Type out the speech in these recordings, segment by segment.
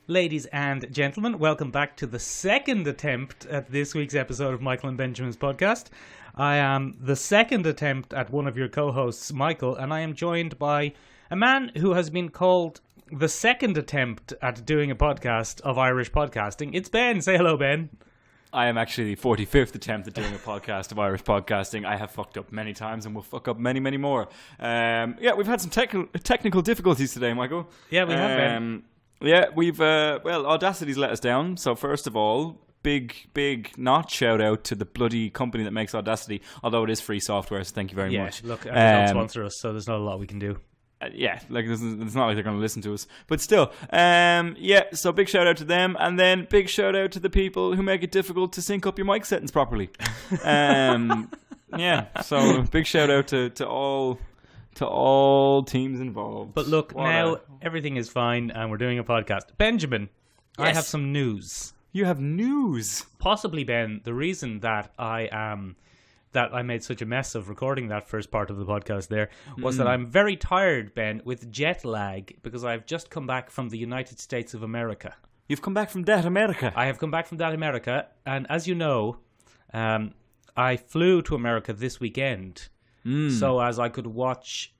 Ladies and gentlemen, welcome back to the second attempt at this week's episode of Michael and Benjamin's podcast. I am the second attempt at one of your co-hosts, Michael, and I am joined by a man who has been called the second attempt at doing a podcast of Irish podcasting. It's Ben. Say hello, Ben. I am actually the 45th attempt at doing a podcast of Irish podcasting. I have fucked up many times and will fuck up many, many more. We've had some technical difficulties today, Michael. Yeah, we have, Ben. Yeah, we've, Audacity's let us down. So first of all, big not shout out to the bloody company that makes Audacity, although it is free software, so thank you very much. Look, they don't sponsor us, so there's not a lot we can do. It's not like they're going to listen to us. But still, so big shout out to them, and then big shout out to the people who make it difficult to sync up your mic settings properly. So big shout out to all teams involved. But look, now everything is fine and we're doing a podcast. Benjamin, yes. I have some news. You have news? Possibly, Ben, the reason that I made such a mess of recording that first part of the podcast there was that I'm very tired, Ben, with jet lag because I've just come back from the United States of America. You've come back from that America? I have come back from that America, and as you know, I flew to America this weekend. So as I could watch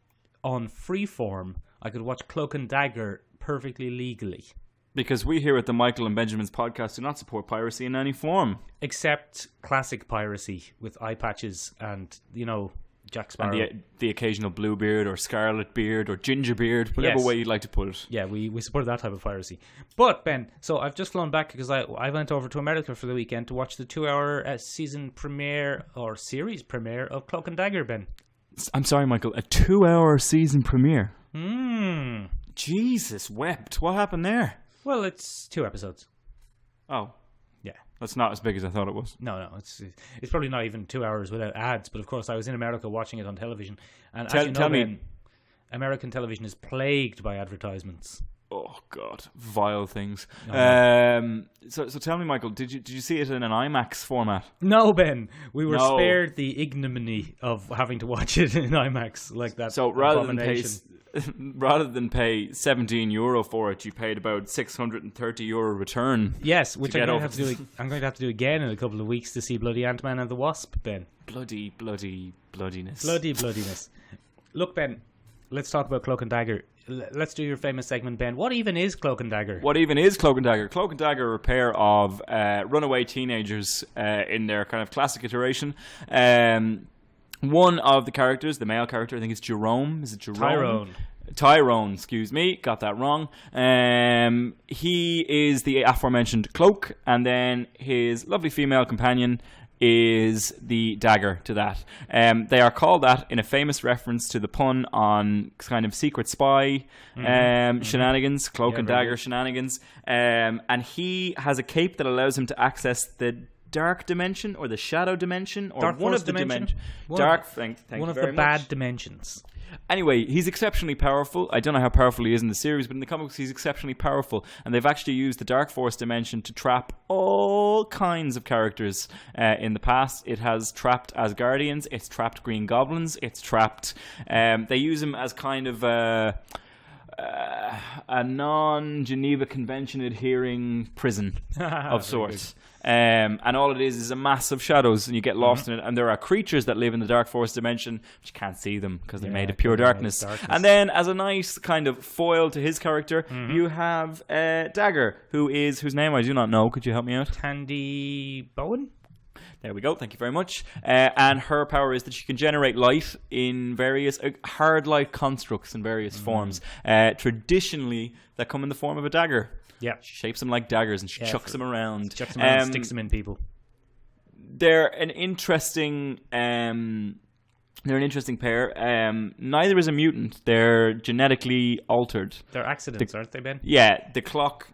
on Freeform, I could watch Cloak and Dagger perfectly legally. Because we here at the Michael and Benjamin's podcast do not support piracy in any form. Except classic piracy with eye patches and, Jack Sparrow. And the occasional blue beard or scarlet beard or ginger beard, whatever way you'd like to put it. Yeah, we support that type of piracy. But, Ben, so I've just flown back because I went over to America for the weekend to watch the 2-hour season premiere or series premiere of Cloak and Dagger, Ben. I'm sorry, Michael, a 2-hour season premiere? Jesus wept. What happened there? Well, it's 2 episodes. Oh. Yeah. That's not as big as I thought it was. No, it's probably not even 2 hours without ads, but of course I was in America watching it on television. And tell me, American television is plagued by advertisements. Oh God, vile things. So tell me, Michael, did you see it in an IMAX format? No, Ben. We were spared the ignominy of having to watch it in IMAX like that. So rather than pay €17 for it, you paid about €630 return. Yes, which I'm going to have to do again in a couple of weeks to see bloody Ant-Man and the Wasp, Ben. Bloodiness. Bloodiness. Look, Ben, let's talk about Cloak and Dagger. Let's do your famous segment, Ben. What even is Cloak and Dagger? What even is Cloak and Dagger? Cloak and Dagger are a pair of runaway teenagers in their kind of classic iteration. One of the characters, the male character, I think it's Jerome. Is it Jerome? Tyrone, excuse me, got that wrong. He is the aforementioned Cloak, and then his lovely female companion is the dagger to that. They are called that in a famous reference to the pun on kind of secret spy shenanigans, Cloak and Dagger shenanigans. And he has a cape that allows him to access the dark dimension or the shadow dimension or dark one of the dimensions. Thank you very much. Bad dimensions. Anyway, he's exceptionally powerful. I don't know how powerful he is in the series, but in the comics he's exceptionally powerful. And they've actually used the Dark Force dimension to trap all kinds of characters in the past. It has trapped Asgardians, it's trapped Green Goblins, it's trapped... they use him as kind of a non-Geneva Convention adhering prison of sorts. And all it is a mass of shadows, and you get lost in it. And there are creatures that live in the Dark Force dimension, but you can't see them because they're made of pure darkness. And then, as a nice kind of foil to his character, you have Dagger, whose name I do not know. Could you help me out? Tandy Bowen? There we go. Thank you very much. And her power is that she can generate light in various hard light constructs in various forms. Traditionally, that come in the form of a dagger. Yeah, she shapes them like daggers and she chucks them around. Sticks them in people. They're an interesting pair. Neither is a mutant. They're genetically altered. They're accidents, aren't they, Ben? Yeah, the cloak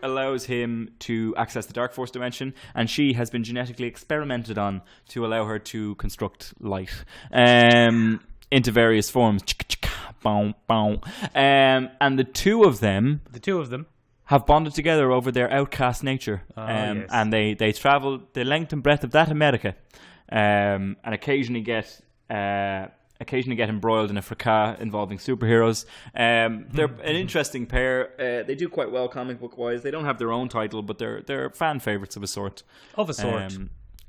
allows him to access the Dark Force dimension, and she has been genetically experimented on to allow her to construct light into various forms. And the two of them have bonded together over their outcast nature. Yes. And they travel the length and breadth of that America, and occasionally get occasionally get embroiled in a fracas involving superheroes. They're an interesting pair. They do quite well comic book wise. They don't have their own title, but they're fan favorites of a sort.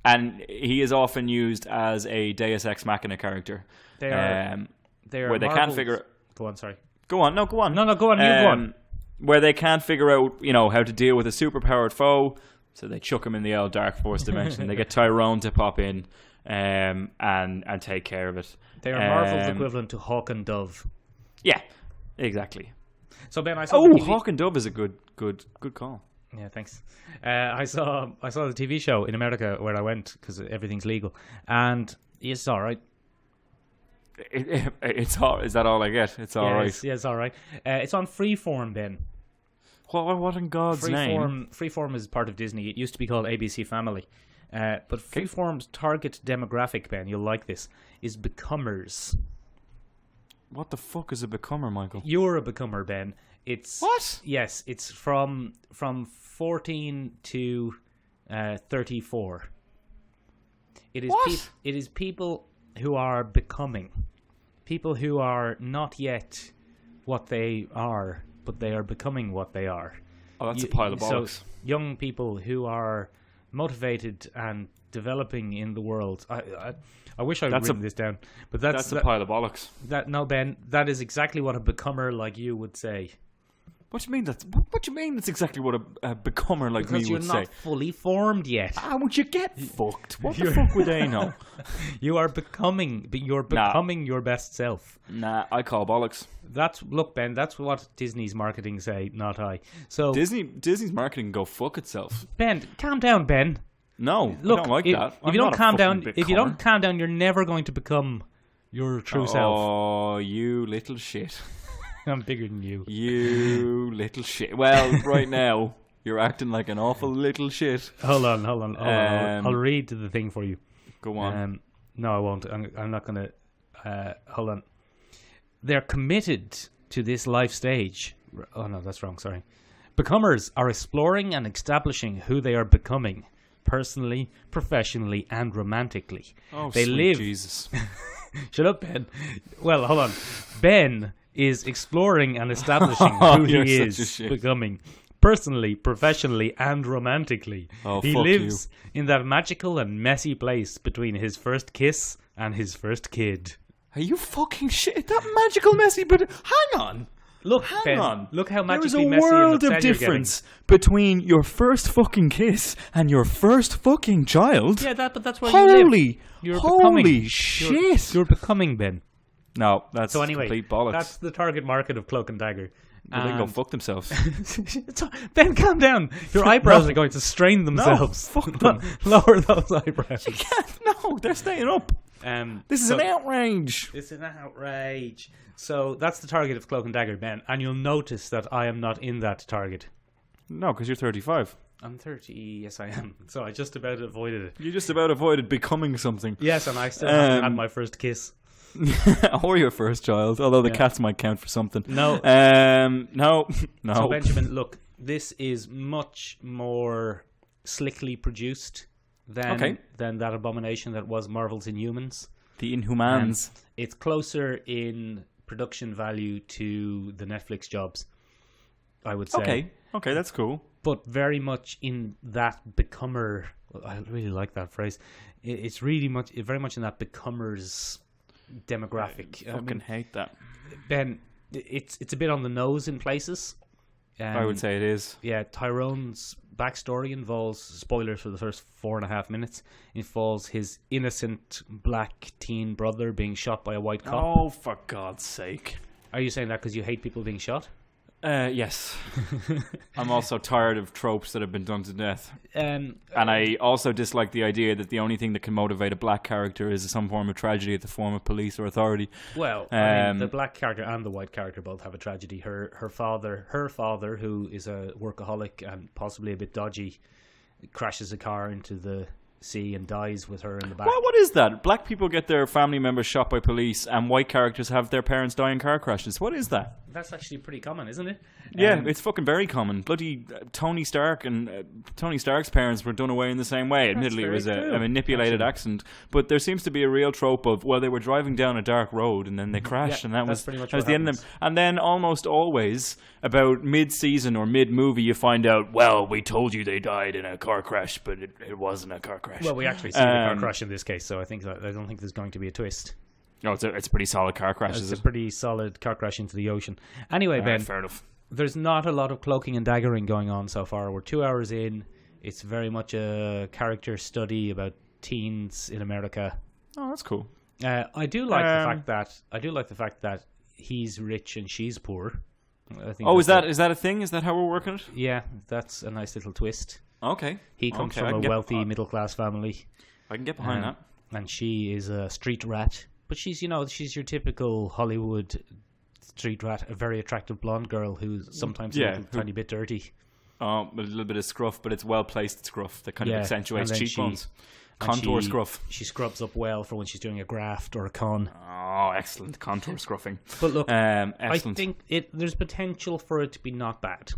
And he is often used as a Deus Ex Machina character. They are where they can't figure. Go on, sorry. Go on. No, go on. No, go on. You go on. Where they can't figure out, how to deal with a superpowered foe, so they chuck him in the old Dark Force dimension. They get Tyrone to pop in and take care of it. They are Marvel's equivalent to Hawk and Dove. Yeah, exactly. So Ben, I saw Hawk and Dove is a good call. Yeah, thanks. I saw the TV show in America where I went because everything's legal, and it's all right. It's all. Is that all I get? It's all right. Yeah, it's all right. It's on Freeform, Ben. What in God's name? Freeform is part of Disney. It used to be called ABC Family. But Freeform's target demographic, Ben, you'll like this, is becomers. What the fuck is a becomer, Michael? You're a becomer, Ben. It's what? Yes, it's from 14 to 34. It is what? It is people who are becoming. People who are not yet what they are, but they are becoming what they are. Oh, that's a pile of bollocks. So young people who are motivated and developing in the world. I wish I'd written this down, but that's a pile of bollocks. No, Ben, that is exactly what a becomer like you would say. What do you mean? What do you mean? That's exactly what a becomer like me would say. Because you're not fully formed yet. Would you get fucked? What the fuck would they know? You are becoming. You're becoming your best self. Nah, I call bollocks. Look, Ben. That's what Disney's marketing say, not I. So Disney's marketing go fuck itself. Ben, calm down, Ben. No, look, I don't like that. If you don't calm down, you're never going to become your true self. Oh, you little shit. I'm bigger than you. You little shit. Well, right now, you're acting like an awful little shit. Hold on. I'll read the thing for you. Go on. No, I won't. I'm not going to... hold on. They're committed to this life stage. Oh, no, that's wrong. Sorry. Becomers are exploring and establishing who they are becoming, personally, professionally, and romantically. Oh, they sweet live... Jesus. Shut up, Ben. Well, hold on. Ben is exploring and establishing who he is becoming, personally, professionally, and romantically. He lives in that magical and messy place between his first kiss and his first kid. Are you fucking shit? That magical messy, but hang on. Look, hang on. Look how magically messy. There's a world of difference between your first fucking kiss and your first fucking child. Yeah, but that's where you live. Holy shit! You're becoming, Ben. No, that's complete bollocks. That's the target market of Cloak and Dagger. Well, they can go fuck themselves. Ben, calm down. Your eyebrows are going to strain themselves. No, fuck them. Lower those eyebrows. You can't. No, they're staying up. This is an outrage. It's an outrage. So that's the target of Cloak and Dagger, Ben. And you'll notice that I am not in that target. No, because you're 35. I'm 30. Yes, I am. So I just about avoided it. You just about avoided becoming something. Yes, and I still haven't had my first kiss. Or your first child, although the cats might count for something. No. No. So, Benjamin, look, this is much more slickly produced than that abomination that was Marvel's Inhumans. The Inhumans. It's closer in production value to the Netflix jobs, I would say. Okay, that's cool. But very much in that becomer... I really like that phrase. It's really very much in that becomers... demographic. I fucking hate that. Ben, it's a bit on the nose in places. I would say it is. Yeah, Tyrone's backstory involves, spoilers for the first 4.5 minutes, involves his innocent black teen brother being shot by a white cop. Oh, for God's sake. Are you saying that because you hate people being shot? Yes. I'm also tired of tropes that have been done to death. And I also dislike the idea that the only thing that can motivate a black character is some form of tragedy at the form of police or authority. Well, I mean, the black character and the white character both have a tragedy. Her father, who is a workaholic and possibly a bit dodgy, crashes a car into the sea and dies with her in the back. What is that? Black people get their family members shot by police and white characters have their parents die in car crashes. What is that? That's actually pretty common, isn't it? Yeah, it's fucking very common. Bloody Tony Stark and Tony Stark's parents were done away in the same way. Admittedly, it was a manipulated accident. But there seems to be a real trope of, well, they were driving down a dark road and then they crashed, and that was pretty much the end of them. And then almost always, about mid-season or mid-movie, you find out, well, we told you they died in a car crash, but it wasn't a car crash. Well, we actually see the car crash in this case, so I don't think there's going to be a twist. No, it's a pretty solid car crash. It's a pretty solid car crash into the ocean. Anyway, Ben, fair enough. There's not a lot of cloaking and daggering going on so far. We're 2 hours in. It's very much a character study about teens in America. Oh, that's cool. I do like the fact that he's rich and she's poor. I think is that a thing? Is that how we're working it? Yeah, that's a nice little twist. Okay. He comes from a wealthy middle class family. I can get behind that. And she is a street rat. But she's your typical Hollywood street rat, a very attractive blonde girl who's sometimes a little tiny bit dirty. A little bit of scruff, but it's well-placed scruff that kind of accentuates cheekbones. Contour scruff. She scrubs up well for when she's doing a graft or a con. Oh, excellent. Contour scruffing. But look, excellent. I think there's potential for it to be not bad.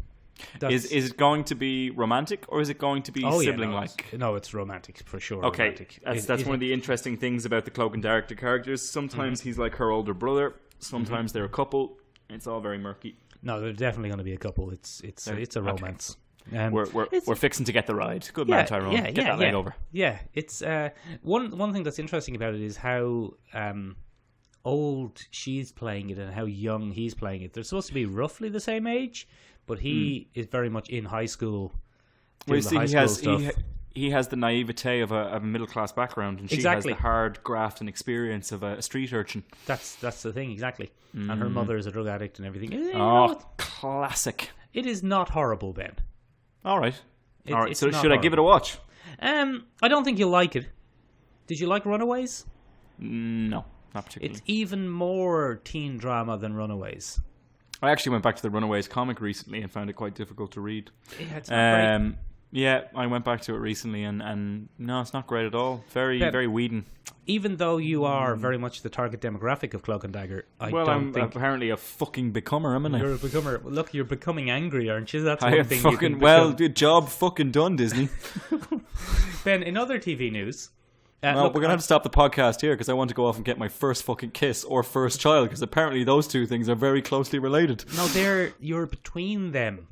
Is it going to be romantic or is it going to be sibling-like? No, it's romantic for sure. Okay, romantic. That's one of the interesting things about the Cloak and Dagger characters. Sometimes he's like her older brother. Sometimes they're a couple. It's all very murky. No, they're definitely going to be a couple. It's a romance. We're fixing to get the ride. Good man, Tyrone. Get that leg over. Yeah, it's one thing that's interesting about it is how old she's playing it and how young he's playing it. They're supposed to be roughly the same age. But he is very much in high school. Well, you see, he has the naivete of a middle class background, and she has the hard graft and experience of a street urchin. That's the thing, exactly. And her mother is a drug addict and everything. Classic. It is not horrible, Ben. All right. So should I give it a watch? I don't think you'll like it. Did you like Runaways? No, not particularly. It's even more teen drama than Runaways. I actually went back to the Runaways comic recently and found it quite difficult to read. Yeah, it's not great. Yeah, I went back to it recently and no, it's not great at all. Very Whedon. Even though you are very much the target demographic of Cloak and Dagger, I'm apparently a fucking becomer, am I? You're a becomer. Look, you're becoming angry, aren't you? That's one thing you can become. Job fucking done, Disney. Ben, in other TV news... we're going to have to stop the podcast here because I want to go off and get my first fucking kiss or first child because apparently those two things are very closely related. No, you're between them.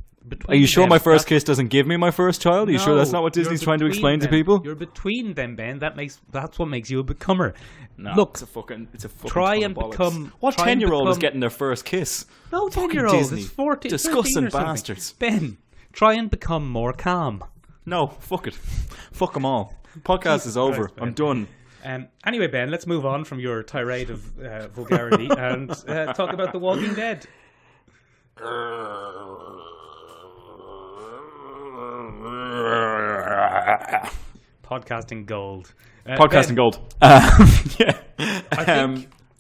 Are you sure my first kiss doesn't give me my first child? Are you sure that's not what Disney's trying to explain to people? You're between them, Ben. That's what makes you a becomer. No, look, it's a fucking try and become. What 10-year-old is getting their first kiss? No 10-year-old. It's 14. Disgusting bastards. Ben, try and become more calm. No, fuck it. Fuck them all. Podcast is over. Christ, I'm done. Anyway, Ben, let's move on from your tirade of vulgarity and talk about The Walking Dead. Podcasting gold. Podcasting gold. Yeah.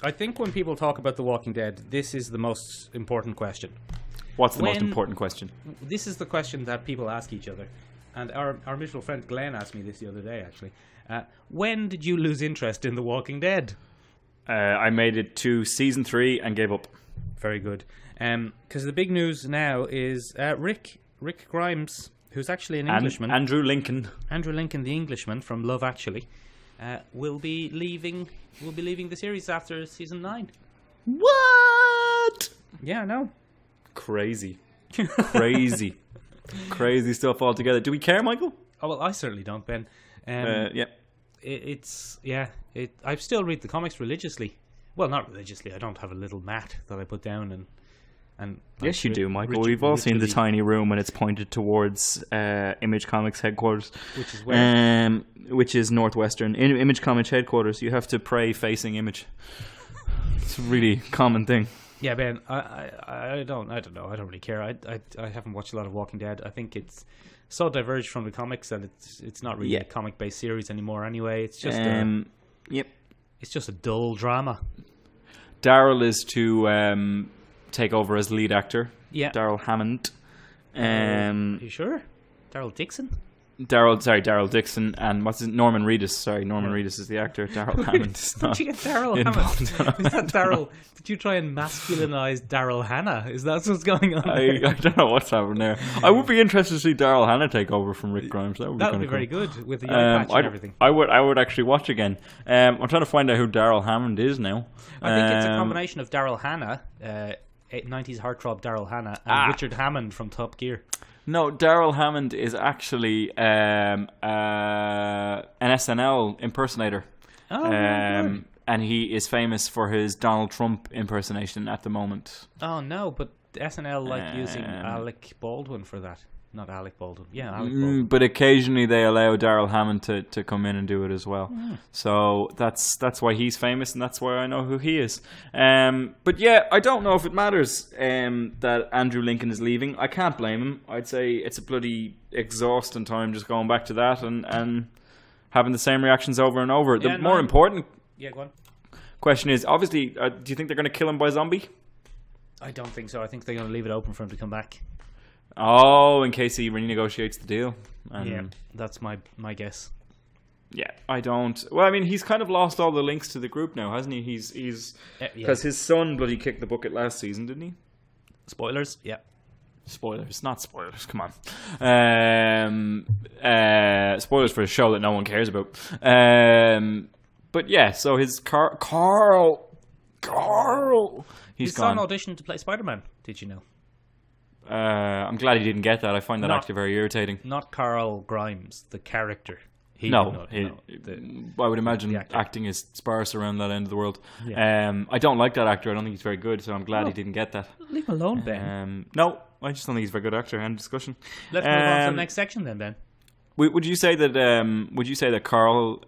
I think when people talk about The Walking Dead, this is the most important question. What's the most important question? This is the question that people ask each other. And our mutual friend Glenn asked me this the other day, actually. When did you lose interest in The Walking Dead? I made it to season 3 and gave up. Very good. Because the big news now is Rick Grimes, who's actually an Englishman. Andrew Lincoln, the Englishman from Love Actually, will be leaving the series after season 9. What? Yeah, I know. Crazy stuff altogether. Do we care, Michael? Oh well, I certainly don't, Ben. Yeah. I still read the comics religiously. Well, not religiously. I don't have a little mat that I put down and. Yes, you do, Michael. We've all seen the tiny room when it's pointed towards Image Comics headquarters, which is where? Which is Northwestern. In Image Comics headquarters, you have to pray facing Image. It's a really common thing. Yeah, Ben. I don't know. I don't really care. I haven't watched a lot of Walking Dead. I think it's so diverged from the comics that it's not really a comic-based series anymore. Anyway, it's just it's just a dull drama. Daryl is to take over as lead actor. Yeah, Daryl Hammond. Are you sure? Daryl Dixon? Daryl Dixon, and Norman Reedus. Sorry, Norman Reedus is the actor. Daryl Hammond is not. Did you get Daryl Hammond? Is that Daryl? Did you try and masculinize Daryl Hannah? Is that what's going on? I don't know what's happening there. I would be interested to see Daryl Hannah take over from Rick Grimes. That would be very good with the eye patch and everything. I would actually watch again. I'm trying to find out who Daryl Hammond is now. I think it's a combination of Daryl Hannah, 90s heartthrob Daryl Hannah, and Richard Hammond from Top Gear. No, Daryl Hammond is actually an SNL impersonator. Oh, and he is famous for his Donald Trump impersonation at the moment. Oh, no, but SNL like using Alec Baldwin for that. Not Alec Baldwin. Yeah, Alec Baldwin. But occasionally they allow Daryl Hammond to come in and do it as well. So that's why he's famous, and that's why I know who he is. But yeah, I don't know if it matters that Andrew Lincoln is leaving. I can't blame him. I'd say it's a bloody exhausting time just going back to that and having the same reactions over and over. The more important go on. question is, obviously, do you think they're going to kill him by zombie? I don't think so. I think they're going to leave it open for him to come back. Oh, in case he renegotiates the deal. Yeah, that's my guess. Yeah, I don't. Well, I mean, he's kind of lost all the links to the group now, hasn't he? He's because his son bloody kicked the bucket last season, didn't he? Spoilers. Yeah. Spoilers, not spoilers. Come on. Spoilers for a show that no one cares about. But yeah, so his Carl, his son auditioned to play Spider-Man. Did you know? I'm glad he didn't get that. I find that actually very irritating. Not Carl Grimes, the character. I would imagine acting is sparse around that end of the world. Yeah. I don't like that actor. I don't think he's very good, so I'm glad he didn't get that. Leave him alone, Ben. No, I just don't think he's a very good actor. End discussion. Let's move on to the next section then, Ben. Would you say that Carl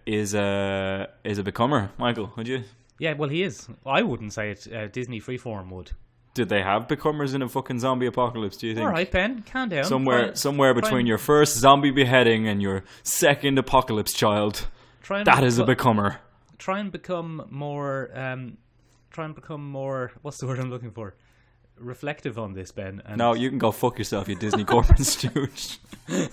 is a becomer, Michael? Would you? Yeah, well, he is. I wouldn't say it. Disney Freeform would. Did they have becomers in a fucking zombie apocalypse, do you think? All right, Ben, calm down. Somewhere between your first zombie beheading and your second apocalypse child. That is a becomer. Try and become more... what's the word I'm looking for? Reflective on this, Ben. No, you can go fuck yourself, you Disney corporate stooge.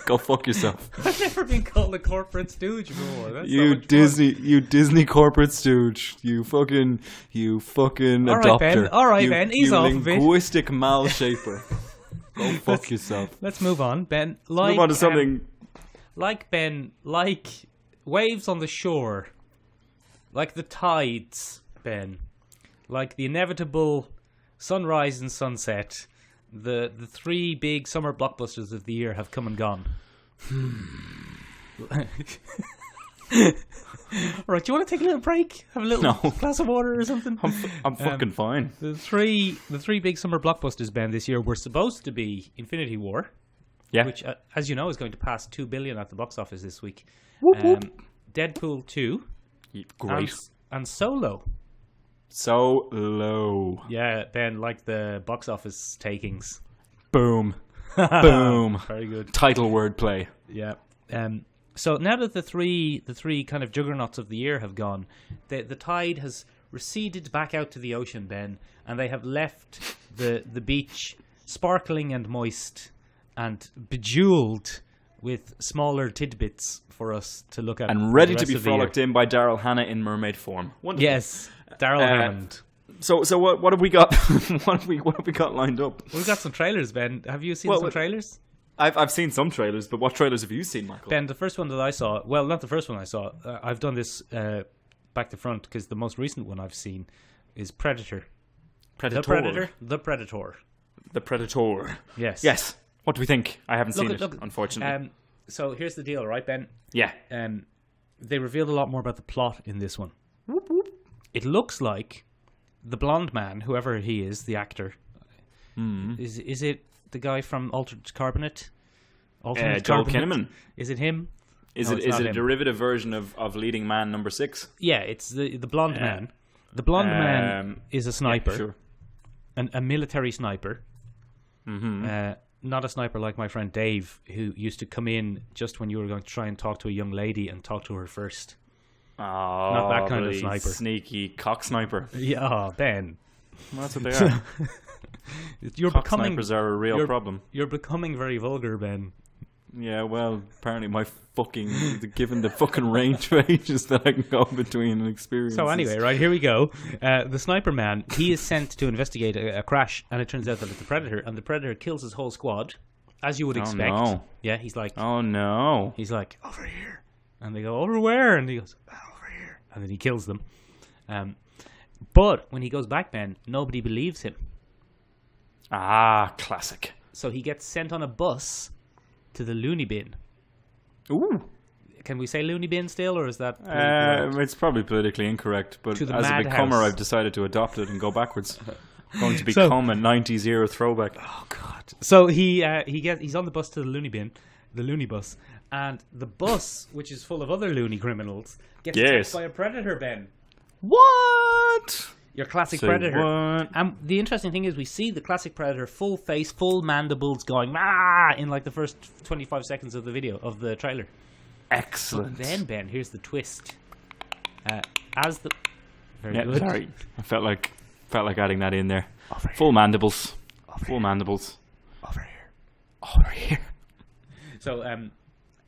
Go fuck yourself. I've never been called a corporate stooge before. You Disney corporate stooge. You fucking adopter. All right, Ben. Ease off a bit. You linguistic malshaper. Go fuck yourself. Let's move on, Ben. Move on to something. Like waves on the shore. Like the tides, Ben. Like the inevitable sunrise and sunset. The three big summer blockbusters of the year have come and gone. Right, do you want to take a little break? Have a little glass of water or something? I'm fucking fine. The three big summer blockbusters, Ben, this year were supposed to be Infinity War, which, as you know, is going to pass $2 billion at the box office this week. Whoop, whoop. Deadpool 2. Great. And Solo. So low. Yeah, Ben, like the box office takings. Boom. Boom. Very good. Title wordplay. Yeah. So now that the three kind of juggernauts of the year have gone, the tide has receded back out to the ocean, Ben, and they have left the beach sparkling and moist and bejeweled with smaller tidbits for us to look at. And ready to be frolicked in by Daryl Hannah in mermaid form. Wonderful. Yes, Daryl Hammond. So what have we got? what have we got lined up? We've got some trailers, Ben. Have you seen some trailers? I've seen some trailers, but what trailers have you seen, Michael? Ben, the first one that I saw, well, not the first one I saw. I've done this back to front because the most recent one I've seen is Predator. Predator. The Predator. The Predator. Yes. Yes. What do we think? I haven't seen it, unfortunately. So here's the deal, right, Ben? Yeah. They revealed a lot more about the plot in this one. Whoop, whoop. It looks like the blonde man, whoever he is, the actor, is it the guy from Altered Carbonate? Joel Kinnaman. Is it him? Is it a derivative version of Leading Man number 6? Yeah, it's the blonde man. The blonde man is a sniper, sure. a military sniper. Mm-hmm. Not a sniper like my friend Dave, who used to come in just when you were going to try and talk to a young lady and talk to her first. Oh, not that kind of sniper. Sneaky cock sniper. Yeah, Ben. Well, that's what they are. You're cock snipers are a real problem. You're becoming very vulgar, Ben. Yeah, well, apparently given the fucking range of ages that I can go between and experiences. So anyway, right, here we go. The sniper man, he is sent to investigate a crash, and it turns out that it's the Predator, and the Predator kills his whole squad, as you would expect. No. Yeah, he's like, oh no. He's like, over here. And they go, over where? And he goes, over here. And then he kills them. But when he goes back, Ben, nobody believes him. Ah, classic. So he gets sent on a bus to the loony bin. Ooh. Can we say loony bin still, or is that... It's probably politically incorrect, but as a madhouse. becomer, I've decided to adopt it and go backwards. Going to become a 90s era throwback. Oh, God. So he's on the bus to the loony bin, the loony bus, and the bus, which is full of other loony criminals, gets attacked by a predator, Ben. What? Your classic predator. What? And the interesting thing is we see the classic predator, full face, full mandibles, going in like the first 25 seconds of the video, of the trailer. Excellent. But then, Ben, here's the twist. Very good. Sorry. I felt like adding that in there. Full mandibles. Full mandibles. Over here. So,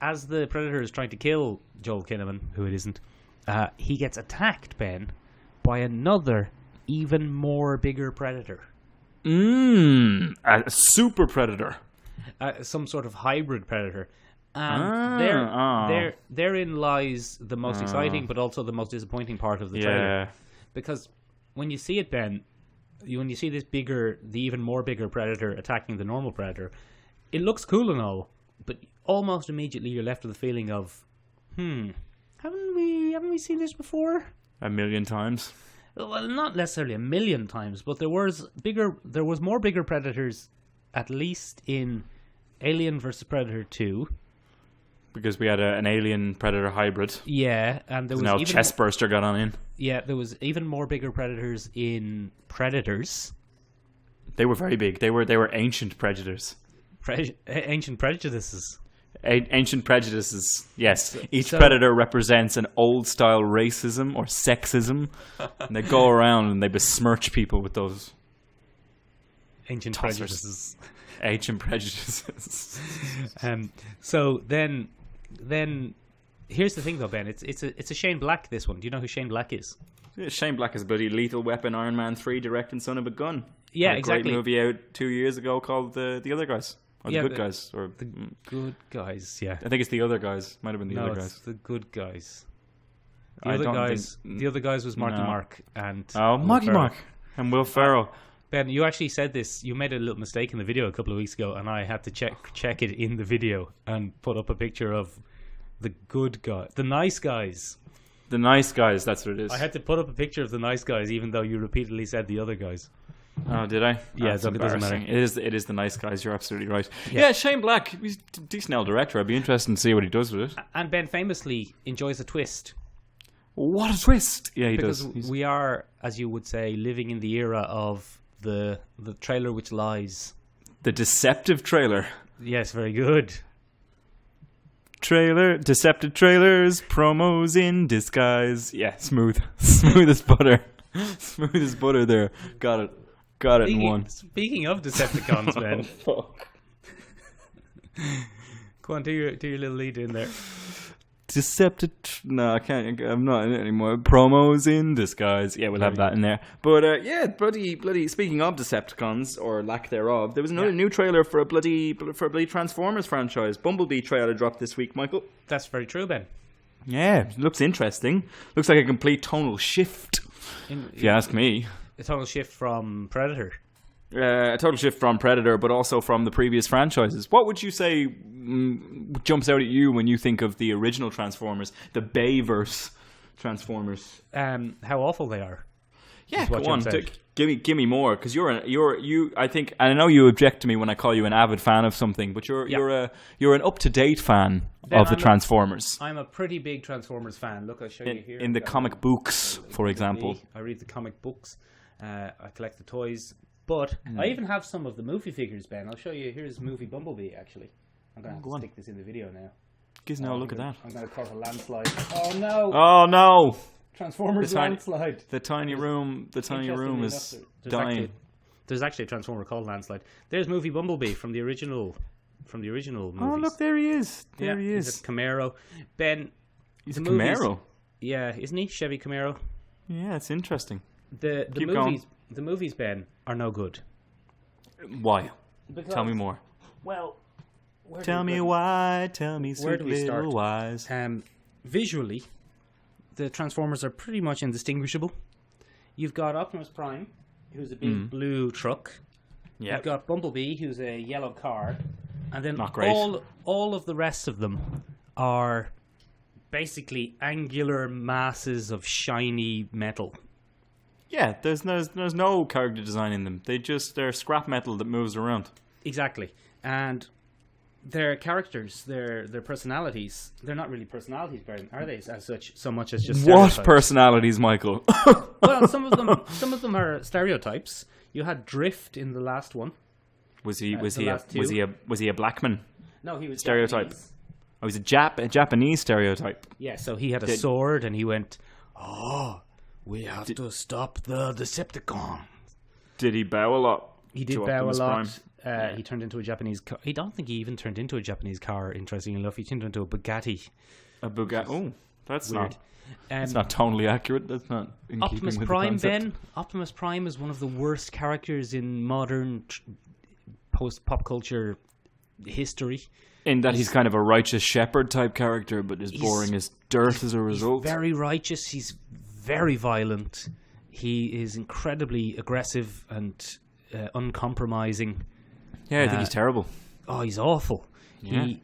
as the predator is trying to kill Joel Kinnaman, who it isn't, he gets attacked, Ben, by another, even more bigger predator. A super predator. Some sort of hybrid predator. And therein lies the most exciting, but also the most disappointing part of the trailer. Because when you see it, Ben, when you see this the even more bigger predator attacking the normal predator, it looks cool and all, but almost immediately you're left with the feeling of, haven't we seen this before? 1,000,000 times. Well, not necessarily 1,000,000 times, but there was more bigger predators, at least in Alien vs Predator 2. Because we had an alien predator hybrid. Yeah, and there was now Chestburster got on in. Yeah, there was even more bigger predators in Predators. They were very big. They were ancient predators. Ancient prejudices. Ancient prejudices, yes. Each predator represents an old-style racism or sexism. And they go around and they besmirch people with those... Ancient prejudices. Ancient prejudices. So then, here's the thing though, Ben. It's a Shane Black, this one. Do you know who Shane Black is? Yeah, Shane Black is bloody Lethal Weapon, Iron Man 3, directing Son of a Gun. Yeah, had a exactly. Great movie out 2 years ago called The Other Guys. Or The Good Guys. Or The Good Guys, yeah. I think it's The Other Guys. Might have been The Other Guys. No, it's The Good Guys. The Other Guys was Marky Mark and... Oh, Marky Mark and Will Ferrell. Ben, you actually said this. You made a little mistake in the video a couple of weeks ago, and I had to check it in the video and put up a picture of the good guy, the nice guys. The nice guys, that's what it is. I had to put up a picture of the nice guys, even though you repeatedly said the other guys. Oh, did I? Yeah, it doesn't matter. It is the nice guys. You're absolutely right. Yeah, Shane Black. He's a decent old director. I'd be interested to see what he does with it. And Ben famously enjoys a twist. What a twist! Yeah, he does. Because we are, as you would say, living in the era of the trailer which lies. The deceptive trailer. Yes, very good. Deceptive trailers, promos in disguise. Yeah, smooth as butter. Smooth as butter there. Got it in one. Speaking of Decepticons, Ben. Fuck. Go on, do your little lead in there. No, I can't. I'm not in it anymore. Promos in disguise. Yeah, we'll have that in there. But bloody. Speaking of Decepticons or lack thereof, there was another new trailer for a bloody Transformers franchise. Bumblebee trailer dropped this week, Michael. That's very true, Ben. Yeah, it looks interesting. Looks like a complete tonal shift, if you ask me. A tonal shift from Predator. A total shift from Predator, but also from the previous franchises. What would you say jumps out at you when you think of the original Transformers, the Bayverse Transformers? How awful they are. Yeah, go on. Give me more, because you. I think, and I know you object to me when I call you an avid fan of something, but you're an up to date fan of the Transformers. I'm a pretty big Transformers fan. Look, I'll show you here. In the comic books, for example. I read the comic books. I collect the toys. But I even have some of the movie figures, Ben. I'll show you. Here's movie Bumblebee, actually. I'm going to have to stick this in the video now. Gives no look at that. I'm going to cause a landslide. Oh, no. Oh, no. Transformers landslide. The tiny room is dying. There's actually a Transformer called Landslide. There's movie Bumblebee from the original from the original movies. Oh, look, there he is. There he is. He's a Camaro. Ben, He's a Camaro. Yeah, isn't he? Chevy Camaro. Yeah, it's interesting. The movies, Ben, are no good. Why? Because, Tell me more. Well, Tell me why. Tell me, sweet little wise. Visually, the Transformers are pretty much indistinguishable. You've got Optimus Prime, who's a big blue truck. Yep. You've got Bumblebee, who's a yellow car. And then Not great. all of the rest of them are basically angular masses of shiny metal. Yeah, there's no character design in them. They're scrap metal that moves around. Exactly. And their characters, their personalities, they're not really personalities, are they, as such, so much as just stereotypes? What personalities, Michael? Well, some of them are stereotypes. You had Drift in the last one. Was he a black man? No, he was stereotype. Japanese. Oh, he's a Japanese stereotype. Yeah, so he had a sword and he went, "Oh, we have to stop the Decepticons." Did he bow a lot? He did bow a lot. He turned into a Japanese car. I don't think he even turned into a Japanese car, interestingly enough. He turned into a Bugatti. A Bugatti? Oh, that's weird. not... It's not totally accurate. That's not in Optimus keeping with Prime, the concept. Ben. Optimus Prime is one of the worst characters in modern post-pop culture history. In that he's kind of a righteous shepherd type character, but is boring as dirt as a result. He's very righteous. He's very violent. He is incredibly aggressive and uncompromising. Yeah, I think he's terrible. Oh, he's awful. Yeah.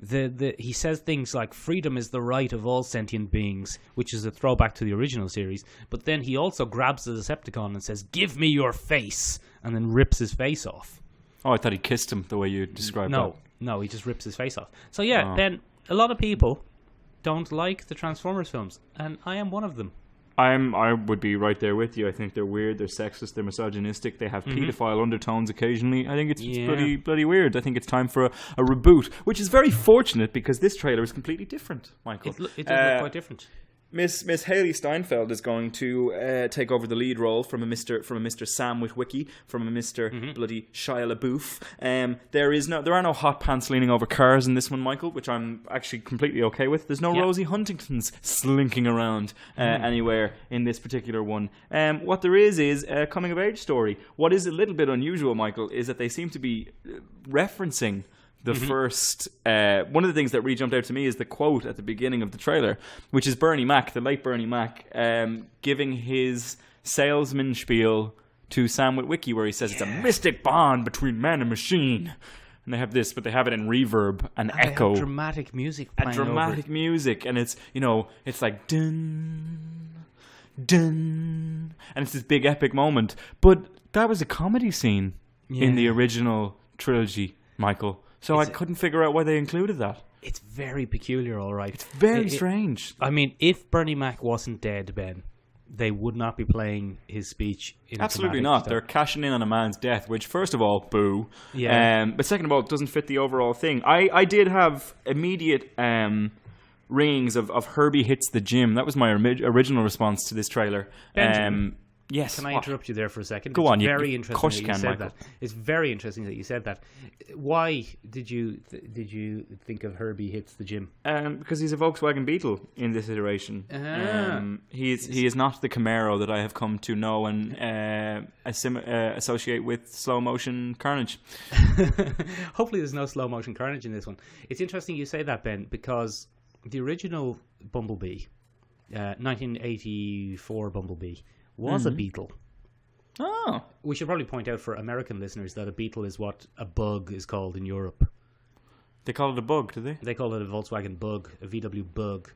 He says things like freedom is the right of all sentient beings, which is a throwback to the original series. But then he also grabs the Decepticon and says, "Give me your face," and then rips his face off. Oh, I thought he kissed him the way you described that. No, he just rips his face off. So yeah, then a lot of people don't like the Transformers films, and I am one of them. I would be right there with you. I think they're weird, they're sexist, they're misogynistic, they have paedophile undertones occasionally. I think it's bloody weird. I think it's time for a reboot, which is very fortunate because this trailer is completely different, Michael. It does look quite different. Miss Haley Steinfeld is going to take over the lead role from a Mr. Sam Witwicky, from a Mr. bloody Shia LaBeouf. There are no hot pants leaning over cars in this one, Michael, which I'm actually completely okay with. There's no Rosie Huntingtons slinking around anywhere in this particular one. What there is a coming of age story. What is a little bit unusual, Michael, is that they seem to be referencing the first, one of the things that really jumped out to me is the quote at the beginning of the trailer, which is Bernie Mac, the late Bernie Mac, giving his salesman spiel to Sam Witwicky, where he says it's a mystic bond between man and machine. And they have this, but they have it in reverb and echo. Dramatic music playing dramatic music, and it's, it's like dun, dun, and it's this big epic moment. But that was a comedy scene in the original trilogy, Michael. So I couldn't figure out why they included that. It's very peculiar, all right. It's very strange. I mean, if Bernie Mac wasn't dead, Ben, they would not be playing his speech. Absolutely not. They're cashing in on a man's death, which, first of all, boo. Yeah. But second of all, it doesn't fit the overall thing. I did have immediate ringings of Herbie hits the gym. That was my original response to this trailer. Benjamin. Yes. Can I interrupt you there for a second? Go on. Very interesting that you said Michael. that. It's very interesting that you said that. Why did you think of Herbie hits the gym? Because he's a Volkswagen Beetle in this iteration. He is not the Camaro that I have come to know and associate with slow motion carnage. Hopefully, there's no slow motion carnage in this one. It's interesting you say that, Ben, because the original Bumblebee, 1984 Bumblebee, was a beetle. Oh. We should probably point out for American listeners that a beetle is what a bug is called in Europe. They call it a bug, do they? They call it a Volkswagen bug, a VW bug.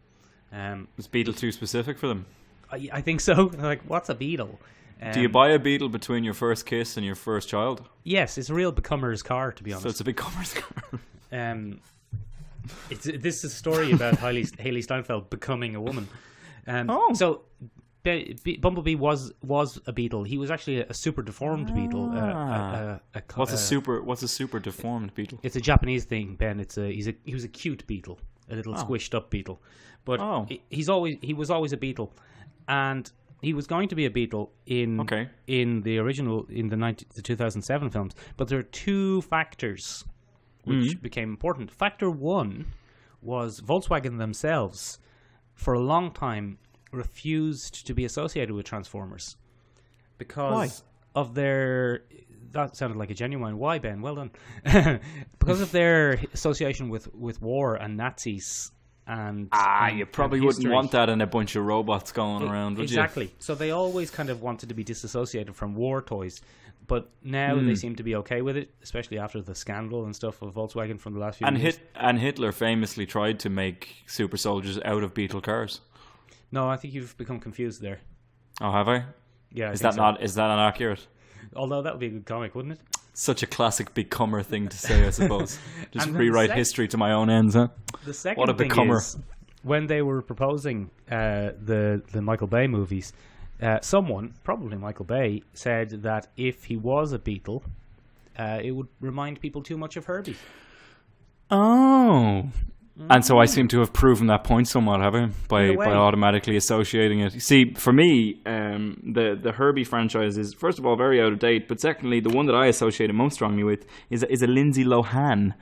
Is beetle too specific for them? I think so. Like, what's a beetle? Do you buy a beetle between your first kiss and your first child? Yes, it's a real becomer's car, to be honest. So it's a becomer's car. This is a story about Haley Steinfeld becoming a woman. So Bumblebee was a beetle. He was actually a super deformed beetle. What's a super deformed beetle? It's a Japanese thing, Ben. He was a cute beetle, a little squished up beetle. But he was always a beetle, and he was going to be a beetle in the original in the 2007 films. But there are two factors which became important. Factor one was Volkswagen themselves, for a long time, refused to be associated with Transformers because of their... That sounded like a genuine why, Ben. Well done. Because of their association with war and Nazis. And you probably wouldn't want that in a bunch of robots going around, would exactly. you? So they always kind of wanted to be disassociated from war toys. But now they seem to be okay with it, especially after the scandal and stuff of Volkswagen from the last few years. And Hitler famously tried to make super soldiers out of Beetle cars. No, I think you've become confused there. Oh, have I? Yeah. Is that not accurate? Although that would be a good comic, wouldn't it? Such a classic becomer thing to say, I suppose. Just rewrite history to my own ends, huh? The second what a thing becomer. Is, when they were proposing the Michael Bay movies, someone, probably Michael Bay, said that if he was a Beetle, it would remind people too much of Herbie. Oh. And so I seem to have proven that point somewhat, have I? By automatically associating it. You see, for me, the Herbie franchise is, first of all, very out of date, but secondly, the one that I associate it most strongly with is a Lindsay Lohan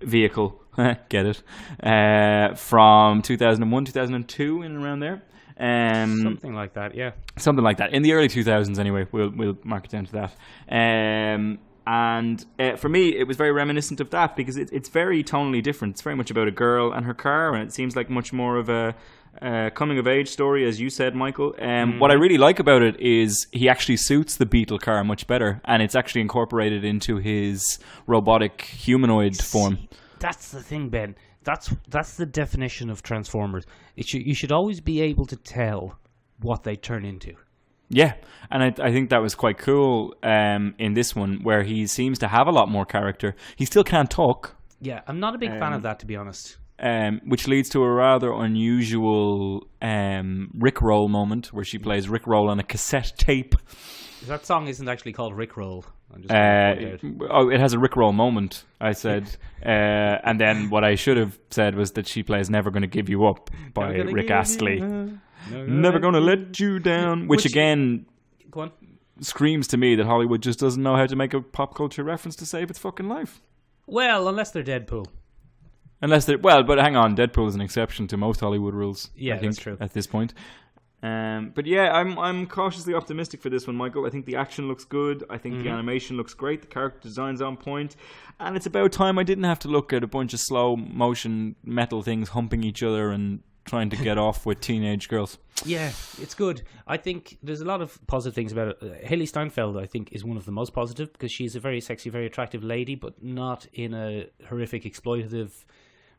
vehicle. Get it? From 2001, 2002, in and around there. Something like that, yeah. Something like that. In the early 2000s, anyway. We'll mark it down to that. And for me, it was very reminiscent of that because it's very tonally different. It's very much about a girl and her car, and it seems like much more of a coming-of-age story, as you said, Michael. What I really like about it is he actually suits the Beetle car much better, and it's actually incorporated into his robotic humanoid form. That's the thing, Ben. That's the definition of Transformers. You should always be able to tell what they turn into. Yeah, and I think that was quite cool in this one, where he seems to have a lot more character. He still can't talk. Yeah, I'm not a big fan of that, to be honest. Which leads to a rather unusual Rickroll moment, where she plays Rickroll on a cassette tape. That song isn't actually called Rickroll. It has a Rickroll moment, I said. And then what I should have said was that she plays Never Gonna Give You Up by Rick Astley. Never Gonna Let You Down. Which again go on. Screams to me that Hollywood just doesn't know how to make a pop culture reference to save its fucking life. Well, unless they're Deadpool. But hang on, Deadpool is an exception to most Hollywood rules. Yeah, I think, that's true. At this point. But yeah, I'm cautiously optimistic for this one, Michael. I think the action looks good. I think the animation looks great. The character design's on point. And it's about time I didn't have to look at a bunch of slow motion metal things humping each other and trying to get off with teenage girls. Yeah, it's good. I think there's a lot of positive things about it. Haley Steinfeld, I think, is one of the most positive because she's a very sexy, very attractive lady, but not in a horrific, exploitative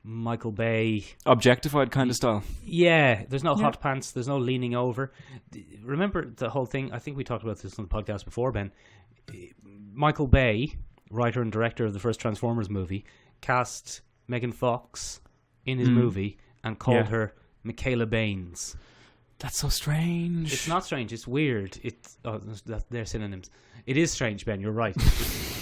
Michael Bay objectified kind of style. Yeah, there's no hot pants, there's no leaning over. Remember the whole thing, I think we talked about this on the podcast before, Ben. Michael Bay, writer and director of the first Transformers movie, cast Megan Fox in his movie and called her Michaela Baines. That's so strange. It's not strange, it's weird. They're synonyms. It is strange, Ben, you're right.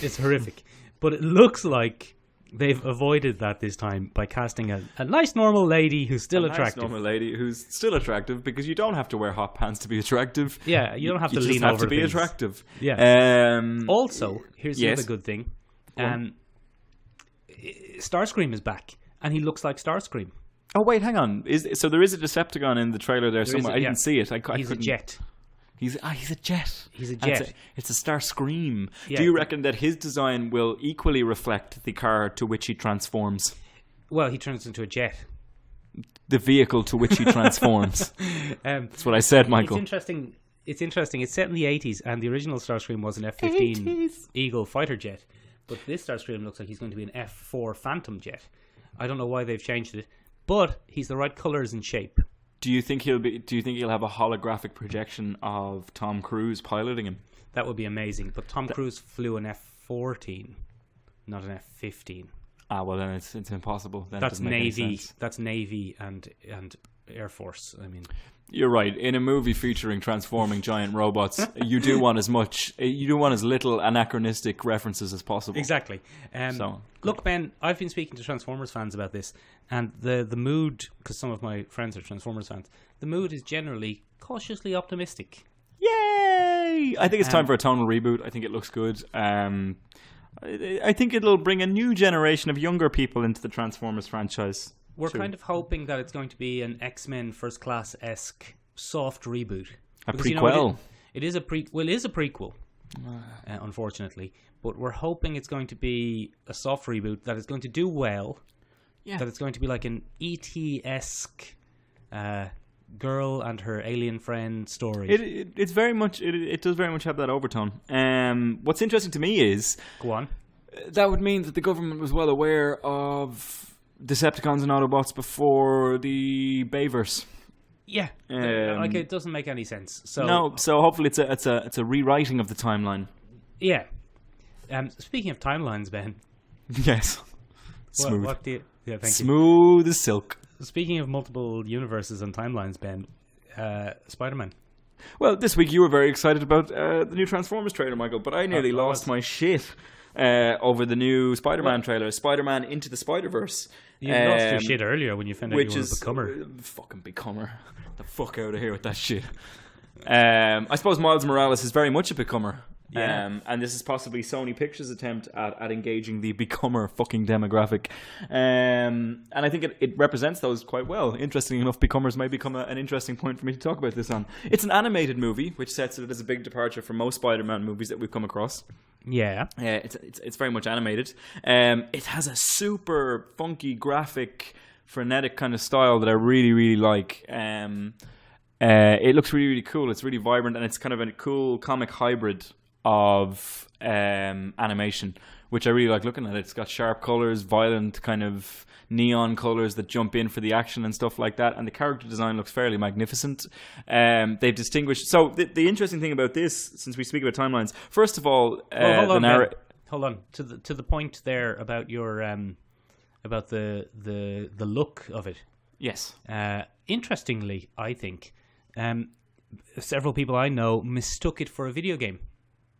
It's horrific. But it looks like they've avoided that this time by casting a nice normal lady who's still attractive. Nice normal lady who's still attractive because you don't have to wear hot pants to be attractive. Yeah, you don't have to lean over. You just have to be attractive. Yeah. Also, here's the other good thing. Starscream is back, and he looks like Starscream. Oh wait, hang on. So there is a Decepticon in the trailer there somewhere. I didn't see it. He's a jet. He's a jet. He's a jet. It's a Starscream. Yeah. Do you reckon that his design will equally reflect the car to which he transforms? Well, he turns into a jet. The vehicle to which he transforms. That's what I said, Michael. It's interesting. It's set in the 80s, and the original Starscream was an F-15 Eagle fighter jet. But this Starscream looks like he's going to be an F-4 Phantom jet. I don't know why they've changed it, but he's the right colours and shape. Do you think he'll have a holographic projection of Tom Cruise piloting him? That would be amazing. But Tom Cruise flew an F-14, not an F-15. Ah, well then it's impossible. Then that's Navy. That's Navy and Air Force. I mean, you're right. In a movie featuring transforming giant robots, you do want as little anachronistic references as possible. Exactly. Look, Ben, I've been speaking to Transformers fans about this, and the mood, because some of my friends are Transformers fans, the mood is generally cautiously optimistic. Yay! I think it's time for a tonal reboot. I think it looks good. I think it'll bring a new generation of younger people into the Transformers franchise. We're kind of hoping that it's going to be an X-Men First Class-esque soft reboot. A Because, prequel. It is a prequel, unfortunately. But we're hoping it's going to be a soft reboot that is going to do well. Yeah. That it's going to be like an E.T.-esque girl and her alien friend story. It's very much. It does very much have that overtone. What's interesting to me is Go on. that would mean that the government was well aware of Decepticons and Autobots before the Bayverse. Yeah, it doesn't make any sense. So hopefully it's a rewriting of the timeline. Yeah. Speaking of timelines, Ben. Yes. Smooth. What do you? Yeah, thank you. Smooth as silk. Speaking of multiple universes and timelines, Ben, Spider-Man. Well, this week you were very excited about the new Transformers trailer, Michael, but I nearly lost my shit over the new Spider-Man trailer, Spider-Man Into the Spider-Verse. You lost your shit earlier when you found out you were a becomer. Fucking becomer. The fuck out of here with that shit. I suppose Miles Morales is very much a becomer. Yeah. And this is possibly Sony Pictures' attempt at engaging the becomer fucking demographic. And I think it represents those quite well. Interestingly enough, becomers may become an interesting point for me to talk about this on. It's an animated movie, which sets it as a big departure from most Spider-Man movies that we've come across. Yeah. It's very much animated. It has a super funky, graphic, frenetic kind of style that I really, really like. It looks really, really cool. It's really vibrant, and it's kind of a cool comic hybrid of animation, which I really like looking at. It's got sharp colors, violent kind of neon colors that jump in for the action and stuff like that, and the character design looks fairly magnificent. They've distinguished. So the interesting thing about this, since we speak about timelines, first of all, hold on to the point there about your about the look of it. Yes. Interestingly, I think several people I know mistook it for a video game.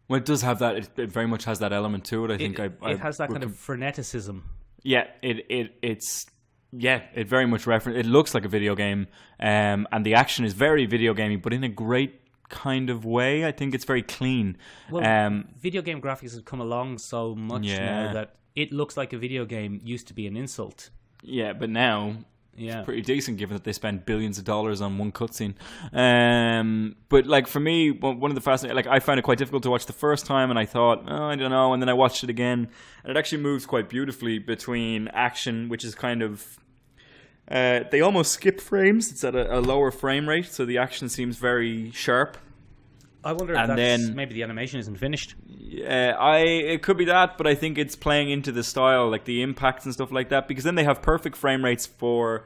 Well, it does have that. It very much has that element to it. I think it has that kind of freneticism. Yeah, it very much reference. It looks like a video game, and the action is very video gamey, but in a great kind of way. I think it's very clean. Well, video game graphics have come along so much now that it looks like a video game used to be an insult. Yeah, but now. Yeah. It's pretty decent given that they spend billions of dollars on one cutscene. But like for me, one of the fascinating, like I found it quite difficult to watch the first time, and I thought, I don't know, and then I watched it again, and it actually moves quite beautifully between action, which is kind of they almost skip frames. It's at a lower frame rate, so the action seems very sharp. I wonder if maybe the animation isn't finished. It could be that, but I think it's playing into the style, like the impacts and stuff like that, because then they have perfect frame rates for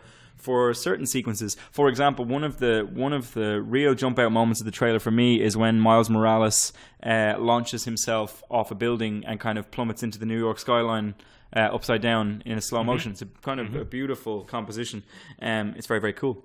certain sequences. For example, one of the real jump out moments of the trailer for me is when Miles Morales launches himself off a building and kind of plummets into the New York skyline upside down in a slow motion. It's a kind of a beautiful composition. It's very, very cool.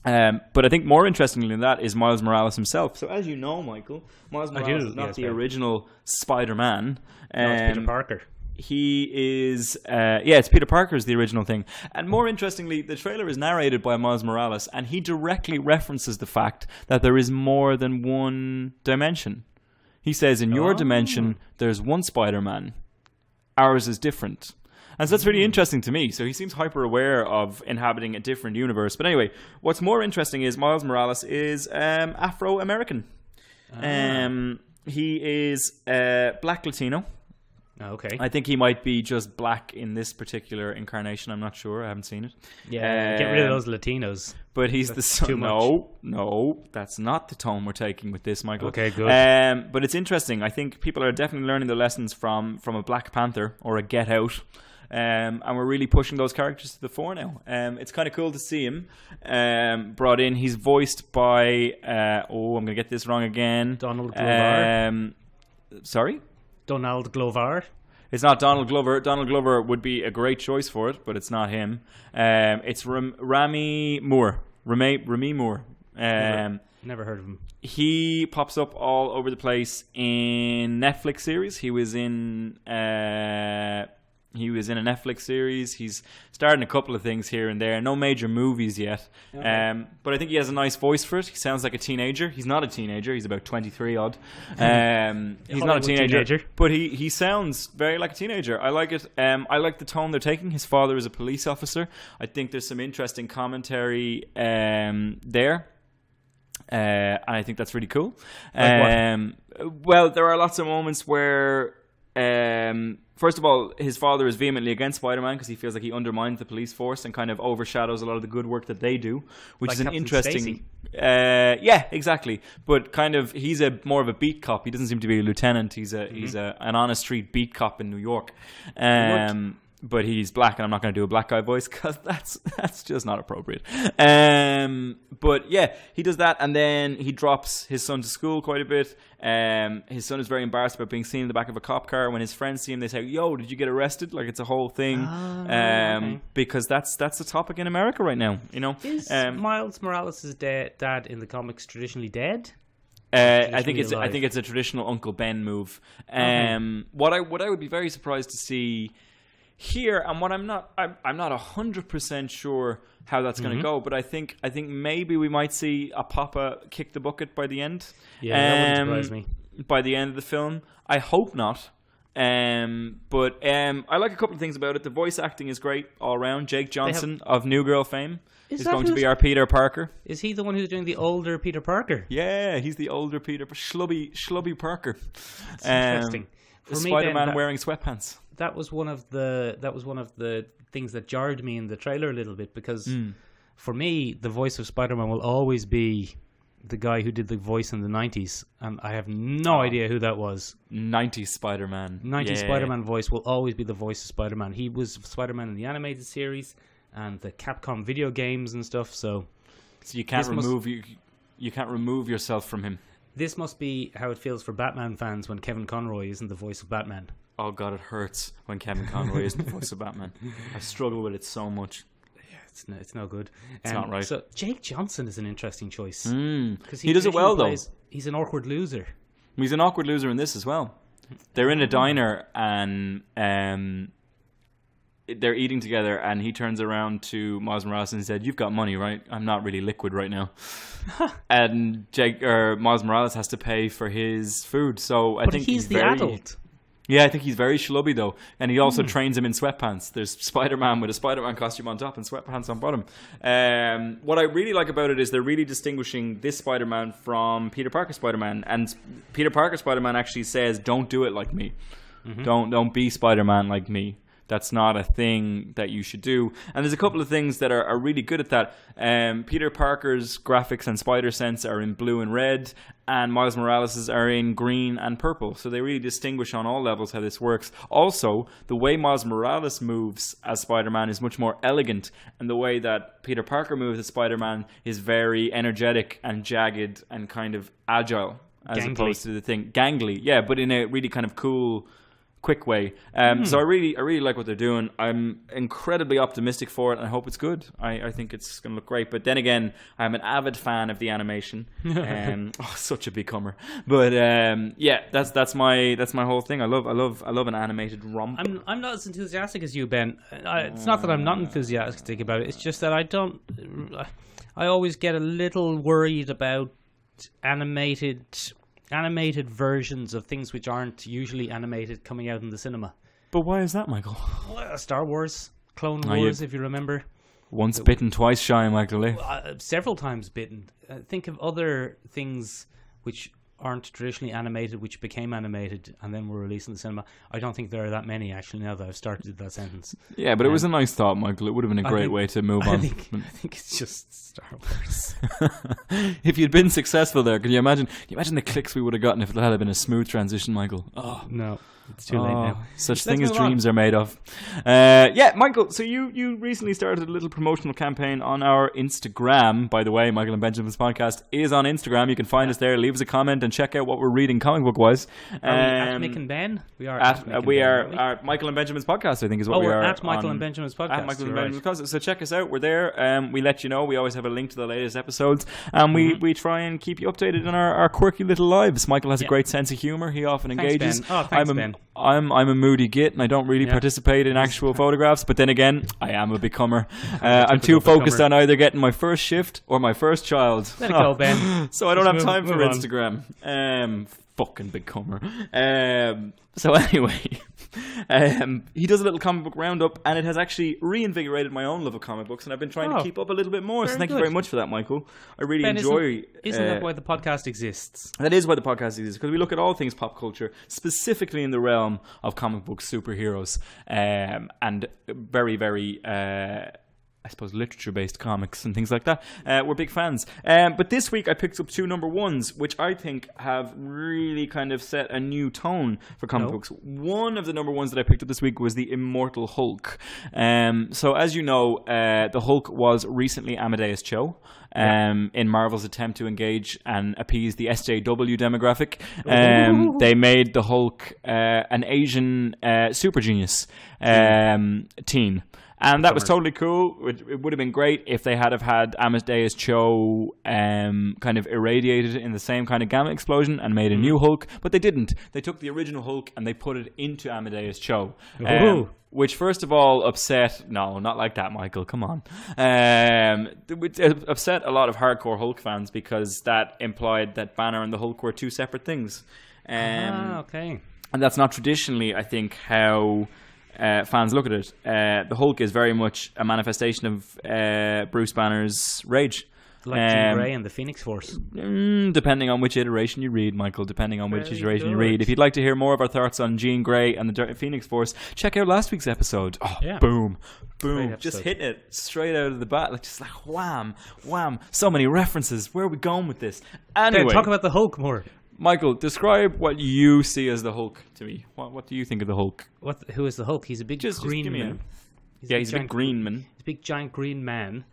But I think more interestingly than that is Miles Morales himself. So as you know, Michael, Miles Morales is not the original Spider-Man. No, it's Peter Parker. He is, it's Peter Parker is the original thing. And more interestingly, the trailer is narrated by Miles Morales, and he directly references the fact that there is more than one dimension. He says, in your dimension, there's one Spider-Man. Ours is different. And so that's really interesting to me. So he seems hyper aware of inhabiting a different universe. But anyway, what's more interesting is Miles Morales is Afro-American. He is Black Latino. Okay. I think he might be just black in this particular incarnation. I'm not sure. I haven't seen it. Yeah, get rid of those Latinos. But he's That's the son. too much. No, that's not the tone we're taking with this, Michael. Okay, good. But it's interesting. I think people are definitely learning the lessons from a Black Panther or a Get Out. And we're really pushing those characters to the fore now. It's kind of cool to see him brought in. He's voiced by, I'm going to get this wrong again. Donald Glover. Sorry? Donald Glover. It's not Donald Glover. Donald Glover would be a great choice for it, but it's not him. It's Rami Moore. Rami Moore. Never heard of him. He pops up all over the place in Netflix series. He was in He was in a Netflix series. He's starting a couple of things here and there. No major movies yet. Okay. But I think he has a nice voice for it. He sounds like a teenager. He's not a teenager. He's about 23 odd. He's not a teenager. But he sounds very like a teenager. I like it. I like the tone they're taking. His father is a police officer. I think there's some interesting commentary there. And I think that's really cool. Well, there are lots of moments where... first of all, his father is vehemently against Spider-Man because he feels like he undermines the police force and kind of overshadows a lot of the good work that they do, which like is an Captain interesting. Yeah, exactly. But kind of, he's more of a beat cop. He doesn't seem to be a lieutenant. He's an honest street beat cop in New York. But he's black, and I'm not going to do a black guy voice because that's just not appropriate. But yeah, he does that, and then he drops his son to school quite a bit. His son is very embarrassed about being seen in the back of a cop car. When his friends see him, they say, "Yo, did you get arrested?" Like it's a whole thing, okay. Because that's the topic in America right now. You know, is Miles Morales' dad in the comics traditionally dead? I think it's a traditional Uncle Ben move. What I would be very surprised to see here, and what I'm not 100% sure how that's going to go, but I think maybe we might see a Papa kick the bucket by the end. Yeah, that wouldn't surprise me. By the end of the film, I hope not. But I like a couple of things about it. The voice acting is great all around. Jake Johnson of New Girl fame is going to be our Peter Parker. Is he the one who's doing the older Peter Parker? Yeah, he's the older Peter, schlubby Parker. That's interesting. For Spider-Man wearing sweatpants. That was one of the things that jarred me in the trailer a little bit because for me the voice of Spider-Man will always be the guy who did the voice in the 90s, and I have no idea who that was. 90s Spider-Man. 90s Spider-Man voice will always be the voice of Spider-Man. He was Spider-Man in the animated series and the Capcom video games and stuff, so you can't remove yourself from him. This must be how it feels for Batman fans when Kevin Conroy isn't the voice of Batman. Oh God, it hurts when Kevin Conroy isn't the voice of Batman. I struggle with it so much. Yeah, it's no good. It's not right. So Jake Johnson is an interesting choice because he does it well though. He's an awkward loser. He's an awkward loser in this as well. They're in a diner and they're eating together, and he turns around to Miles Morales and said, "You've got money, right? I'm not really liquid right now." And Miles Morales has to pay for his food, so I think he's the adult. Yeah, I think he's very schlubby though, and he also trains him in sweatpants. There's Spider-Man with a Spider-Man costume on top and sweatpants on bottom. What I really like about it is they're really distinguishing this Spider-Man from Peter Parker Spider-Man, and Peter Parker Spider-Man actually says, "Don't do it like me. Don't be Spider-Man like me. That's not a thing that you should do." And there's a couple of things that are really good at that. Peter Parker's graphics and spider sense are in blue and red, and Miles Morales' are in green and purple. So they really distinguish on all levels how this works. Also, the way Miles Morales moves as Spider-Man is much more elegant, and the way that Peter Parker moves as Spider-Man is very energetic and jagged and kind of agile, as opposed to the thing gangly. Yeah, but in a really kind of cool, quick way. So I really like what they're doing. I'm incredibly optimistic for it, and I hope it's good. I think it's going to look great. But then again, I'm an avid fan of the animation. Such a big comer. But yeah, that's my whole thing. I love an animated romp. I'm not as enthusiastic as you, Ben. It's not that I'm not enthusiastic about it. It's just that I always get a little worried about animated versions of things which aren't usually animated coming out in the cinema. But why is that, Michael? Well, Star Wars, Clone Wars, if you remember. Once bitten, twice shy, Michael. Several times bitten. Think of other things which aren't traditionally animated, which became animated and then were released in the cinema. I don't think there are that many, actually, now that I've started that sentence. Yeah, but it was a nice thought, Michael. It would have been a great way to move on. I think it's just Star Wars. If you'd been successful there, can you imagine the clicks we would have gotten if that had been a smooth transition, Michael? Oh no, it's too late now. Such things as dreams are made of. Yeah, Michael, so you recently started a little promotional campaign on our Instagram. By the way, Michael and Benjamin's podcast is on Instagram. You can find us there, leave us a comment, and check out what we're reading comic book wise. At Mick and Ben? We are at Michael and Benjamin's podcast, I think is what we are. At Michael and Benjamin's podcast. At Michael and Benjamin's podcast. So check us out. We're there. We let you know. We always have a link to the latest episodes, and we try and keep you updated on our quirky little lives. Michael has a great sense of humor. He often engages. Ben. Thanks, Ben. I'm a moody git and I don't really participate in actual photographs. But then again, I am a becomer. I'm too focused on either getting my first shift or my first child. Let it go, Ben. So I don't have time for Instagram. Fucking becomer. So anyway, he does a little comic book roundup, and it has actually reinvigorated my own love of comic books, and I've been trying to keep up a little bit more. So thank you very much for that, Michael. I really enjoy. Isn't that why the podcast exists? That is why the podcast exists, because we look at all things pop culture, specifically in the realm of comic book superheroes, and very, very. I suppose literature-based comics and things like that. We're big fans. But this week I picked up 2 number ones, which I think have really kind of set a new tone for comic books. One of the number ones that I picked up this week was the Immortal Hulk. So as you know, the Hulk was recently Amadeus Cho. In Marvel's attempt to engage and appease the SJW demographic. They made the Hulk an Asian super genius teen. And that was totally cool. It would have been great if they had Amadeus Cho kind of irradiated in the same kind of gamma explosion and made a new Hulk. But they didn't. They took the original Hulk and they put it into Amadeus Cho. Which, first of all, upset... No, not like that, Michael. Come on. It upset a lot of hardcore Hulk fans because that implied that Banner and the Hulk were 2 separate things. Okay. And that's not traditionally, I think, how... fans look at it. The Hulk is very much a manifestation of Bruce Banner's rage. Like Jean Grey and the Phoenix Force. Depending on which iteration you read, Michael. Depending on which iteration you read. If you'd like to hear more of our thoughts on Jean Grey and the Phoenix Force, check out last week's episode. Boom. Just hitting it straight out of the bat. Just like wham, wham. So many references. Where are we going with this? Anyway, talk about the Hulk more. Michael, describe what you see as the Hulk to me. What do you think of the Hulk? Who is the Hulk? He's a big green man. He's a big green man. He's a big giant green man.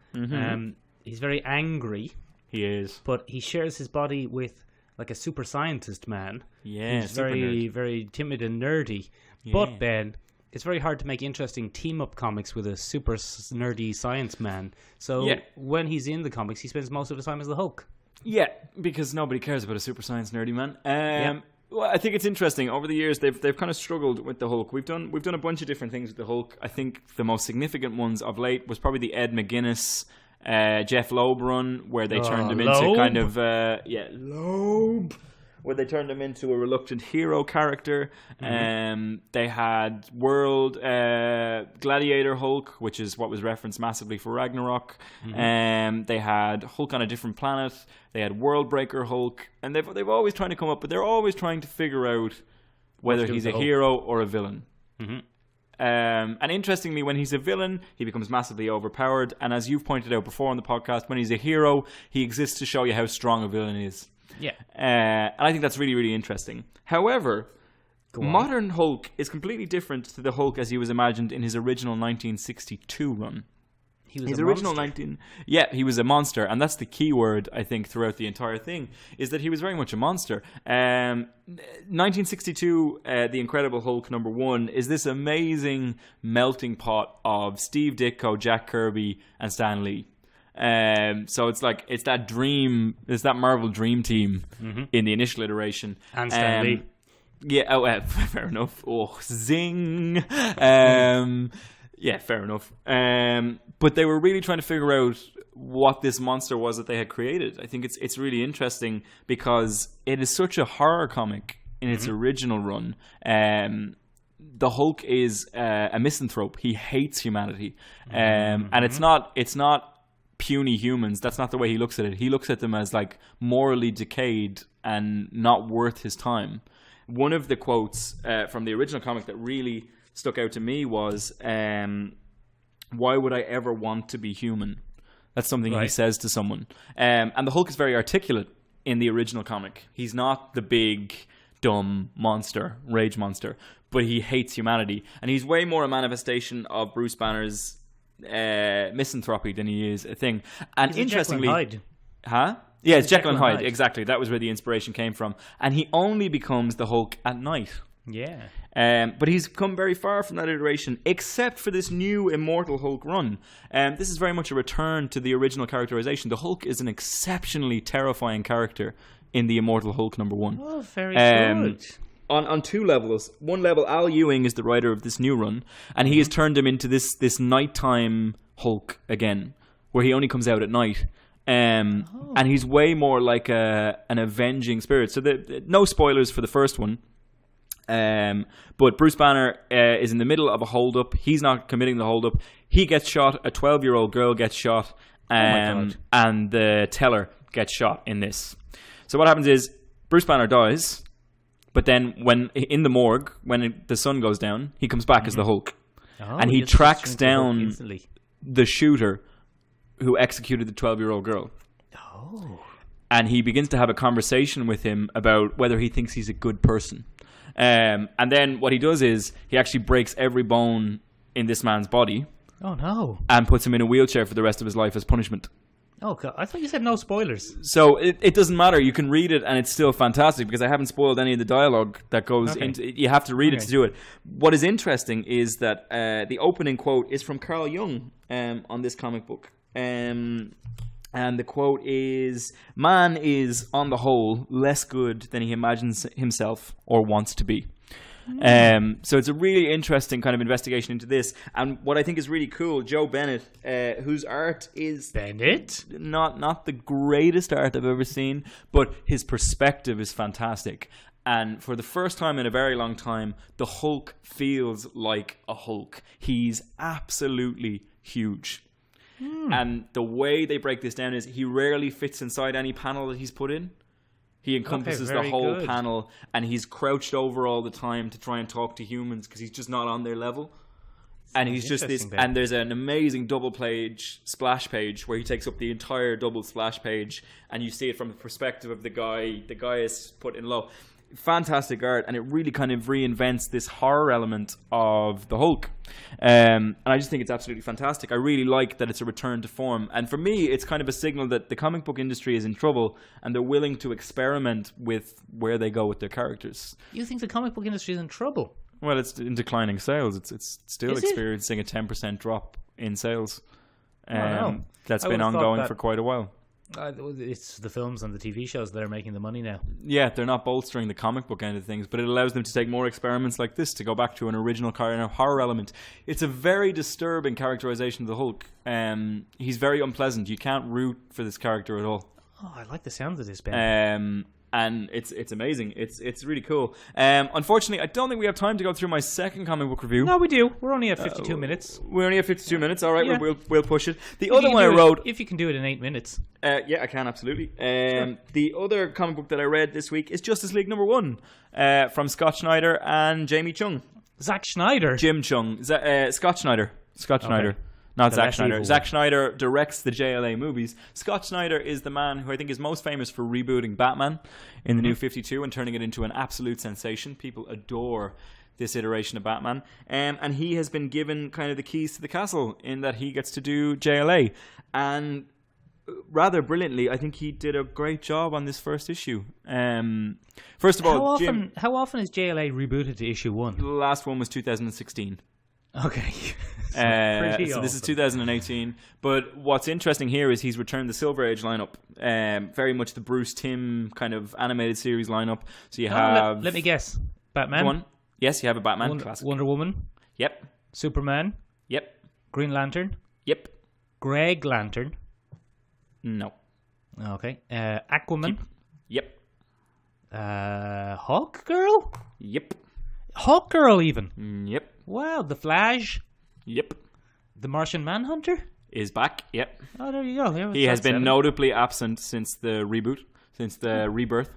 He's very angry. He is. But he shares his body with like a super scientist man. Yeah, he's very, very timid and nerdy. Yeah. But Ben, it's very hard to make interesting team-up comics with a super nerdy science man. So when he's in the comics, he spends most of the time as the Hulk. Yeah, because nobody cares about a super science nerdy man. Well, I think it's interesting. Over the years, they've kind of struggled with the Hulk. We've done a bunch of different things with the Hulk. I think the most significant ones of late was probably the Ed McGuinness, Jeff Loeb run, where they turned him into kind of Loeb, where they turned him into a reluctant hero character. They had World Gladiator Hulk, which is what was referenced massively for Ragnarok. They had Hulk on a different planet. They had Worldbreaker Hulk, and they've always trying to come up, but they're always trying to figure out whether he's a hero or a villain. And interestingly, when he's a villain, he becomes massively overpowered. And as you've pointed out before on the podcast, when he's a hero, he exists to show you how strong a villain is. Yeah. And I think that's really, really interesting. However, modern Hulk is completely different to the Hulk as he was imagined in his original 1962 run. He was he was a monster, and that's the key word, I think, throughout the entire thing, is that he was very much a monster. 1962, The Incredible Hulk #1, is this amazing melting pot of Steve Ditko, Jack Kirby, and Stan Lee. So it's that Marvel Dream Team in the initial iteration. And Stan Lee. Yeah, fair enough. Oh, zing. Yeah, fair enough. But they were really trying to figure out what this monster was that they had created. I think it's really interesting because it is such a horror comic in its original run. The Hulk is a misanthrope. He hates humanity, and it's not puny humans. That's not the way he looks at it. He looks at them as like morally decayed and not worth his time. One of the quotes from the original comic that really stuck out to me was, why would I ever want to be human? That's something he says to someone. And the Hulk is very articulate in the original comic. He's not the big, dumb monster, rage monster, but he hates humanity. And he's way more a manifestation of Bruce Banner's misanthropy than he is a thing. And he's interestingly... Jekyll and Hyde. Huh? Yeah, it's Jekyll and Hyde. Exactly. That was where the inspiration came from. And he only becomes the Hulk at night. Yeah. But he's come very far from that iteration, except for this new Immortal Hulk run. This is very much a return to the original characterization. The Hulk is an exceptionally terrifying character in the Immortal Hulk #1. Oh, very good. on two levels. One level, Al Ewing is the writer of this new run, and he has turned him into this nighttime Hulk again, where he only comes out at night. And he's way more like an avenging spirit. So no spoilers for the first one. But Bruce Banner is in the middle of a hold-up. He's not committing the hold-up. He gets shot. A 12-year-old girl gets shot. And the teller gets shot in this. So what happens is Bruce Banner dies. But then when in the morgue, when the sun goes down, he comes back as the Hulk. And he tracks down the shooter who executed the 12-year-old girl. Oh. And he begins to have a conversation with him about whether he thinks he's a good person. And then what he does is he actually breaks every bone in this man's body. Oh, no. And puts him in a wheelchair for the rest of his life as punishment. Oh, God. I thought you said no spoilers. So it doesn't matter. You can read it and it's still fantastic because I haven't spoiled any of the dialogue that goes into it. You have to read it to do it. What is interesting is that the opening quote is from Carl Jung on this comic book. And the quote is, "Man is, on the whole, less good than he imagines himself or wants to be." So it's a really interesting kind of investigation into this. And what I think is really cool, Joe Bennett, whose art is not the greatest art I've ever seen, but his perspective is fantastic. And for the first time in a very long time, the Hulk feels like a Hulk. He's absolutely huge. And the way they break this down is he rarely fits inside any panel that he's put in. He encompasses the whole panel, and he's crouched over all the time to try and talk to humans because he's just not on their level. And he's just this, and there's an amazing double page splash page where he takes up the entire double splash page, and you see it from the perspective of the guy. The guy is put in low. Fantastic art, and it really kind of reinvents this horror element of the Hulk. And I just think it's absolutely fantastic. I really like that it's a return to form. And for me, it's kind of a signal that the comic book industry is in trouble and they're willing to experiment with where they go with their characters. You think the comic book industry is in trouble? Well, it's in declining sales. It's still experiencing a 10% drop in sales. That's been ongoing for quite a while. It's the films and the TV shows that are making the money now. Yeah, they're not bolstering the comic book end of things, but it allows them to take more experiments like this to go back to an original kind of horror element. It's a very disturbing characterization of the Hulk. He's very unpleasant. You can't root for this character at all. Oh, I like the sound of this, Ben. And it's amazing. It's really cool. Unfortunately, I don't think we have time to go through my second comic book review. No, we do. We're only at 52 minutes. We're only at 52 minutes. All right, yeah. we'll push it. The other one I wrote... If you can do it in 8 minutes. Yeah, I can, absolutely. The other comic book that I read this week is Justice League #1 from Scott Snyder and Jamie Chung. Zack Snyder? Jim Chung. Scott Snyder. Schneider. Not Zack Snyder. Zack Snyder directs the JLA movies. Scott Snyder is the man who I think is most famous for rebooting Batman in the New 52 and turning it into an absolute sensation. People adore this iteration of Batman. And he has been given kind of the keys to the castle in that he gets to do JLA. And rather brilliantly, I think he did a great job on this first issue. First of all, how often is JLA rebooted to issue 1? The last one was 2016. Okay. So this is 2018. But what's interesting here is he's returned the Silver Age lineup. Very much the Bruce Timm kind of animated series lineup. So you have... Let me guess. Batman? Go on. Yes, you have a Batman. Classic. Wonder Woman? Yep. Superman? Yep. Green Lantern? Yep. Greg Lantern? No. Okay. Aquaman? Yep. Hawk Girl? Yep. Hawk Girl even? Yep. Wow, The Flash? Yep. The Martian Manhunter? Is back, yep. Oh, there you go. He has been notably absent since the reboot, since the rebirth.